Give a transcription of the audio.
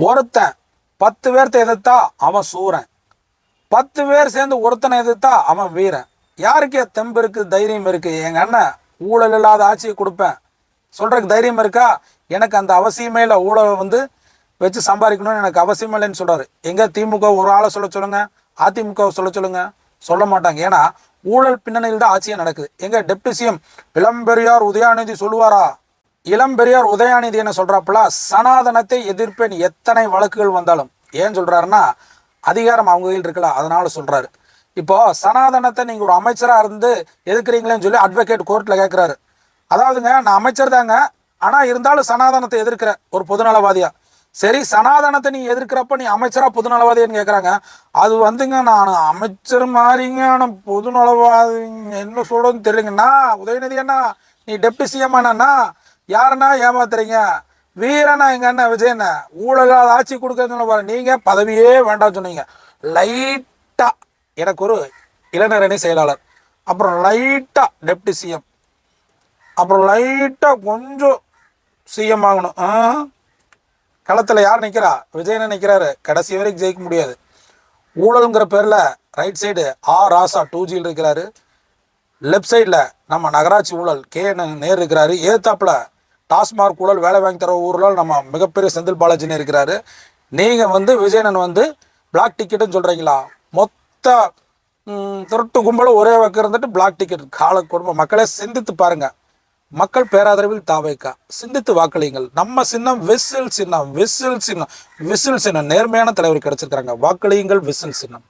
ஒருத்தன் 10 பேர்த்த எதிர்த்தா அவன் சூரன், 10 பேர் சேர்ந்து ஒருத்தனை எதிர்த்தா அவன் வீரன். யாருக்கே தெம்பு இருக்கு, தைரியம் இருக்கு? எங்க அண்ணன் ஊழல் இல்லாத ஆட்சியை கொடுப்பேன் சொல்றதுக்கு தைரியம் இருக்கா? எனக்கு அந்த அவசியமே இல்லை, ஊழலை வச்சு சம்பாதிக்கணும்னு எனக்கு அவசியம் இல்லைன்னு சொல்றாரு. எங்க திமுக ஒரு ஆளை சொல்ல சொல்லுங்க, அதிமுக சொல்ல சொல்லுங்க, சொல்ல மாட்டாங்க. ஏன்னா ஊழல் பின்னணியில் தான் ஆட்சியே நடக்குது. எங்க டெப்டி சிஎம் இளம்பெரியார் உதயாநிதி சொல்லுவாரா? இளம்பெரியார் உதயாநிதி என்ன சொல்றாப்புல, சனாதனத்தை எதிர்ப்பேன் எத்தனை வழக்குகள் வந்தாலும். ஏன் சொல்றாருன்னா அதிகாரம் அவங்க கையில் இருக்கலாம், அதனால சொல்றாரு. இப்போ சனாதனத்தை நீங்க ஒரு அமைச்சரா இருந்து எதிர்க்கிறீங்களேன்னு சொல்லி அட்வொகேட் கோர்ட்ல கேட்கிறாரு. அதாவதுங்க, நான் அமைச்சர் தாங்க, ஆனா இருந்தாலும் சனாதனத்தை எதிர்க்கிற ஒரு பொதுநலவாதியா. சரி, சனாதனத்தை நீ எதிர்க்கிறப்ப நீ அமைச்சரா பொதுநலவாதின்னு கேட்குறாங்க. அது நான் அமைச்சர் மாதிரிங்க, ஆனால் பொதுநலவாதி என்ன சொல்றதுன்னு தெரியலங்கண்ணா. உதயநிதி அண்ணா, நீ டெப்டி சிஎம் அண்ணா யாருன்னா ஏமாத்துறீங்க? வீரனா எங்க அண்ணன் விஜயண்ண ஊழலாத ஆட்சி கொடுக்கறதுன்னு பாரு. நீங்க பதவியே வேண்டாம் சொன்னீங்க. லைட்டா எனக்கு ஒரு இளைஞரணி செயலாளர், அப்புறம் லைட்டா டெப்டி சிஎம், அப்புறம் லைட்டா கொஞ்சம் சிஎம் ஆகணும். களத்தில் யார் நிற்கிறா? விஜயனை நிற்கிறாரு. கடைசி வரைக்கும் ஜெயிக்க முடியாது. ஊழலுங்கிற பேரில் ரைட் சைடு ராசா 2Gயில் இருக்கிறாரு, லெஃப்ட் சைடில் நம்ம நகராட்சி ஊழல் நேரு இருக்கிறாரு, ஏத்தாப்புல டாஸ்மார்க் ஊழல் வேலை வாங்கி தர ஊரில் நம்ம மிகப்பெரிய செந்தில் பாலாஜின்னு இருக்கிறாரு. நீங்கள் விஜயனன் பிளாக் டிக்கெட்டுன்னு சொல்கிறீங்களா? மொத்த திருட்டு கும்பலும் ஒரே வக்க இருந்துட்டு பிளாக் டிக்கெட் கால குடும்பம். மக்களே சிந்தித்து பாருங்க. மக்கள் பேராதரவில் தாவைக்கா, சிந்தித்து வாக்களியுங்கள். நம்ம சின்னம் விசில் சின்னம், விசில் சின்னம், விசில் சின்னம். நேர்மையான தலைவர் கிடைச்சிருக்காங்க. வாக்களியுங்கள், விசில் சின்னம்.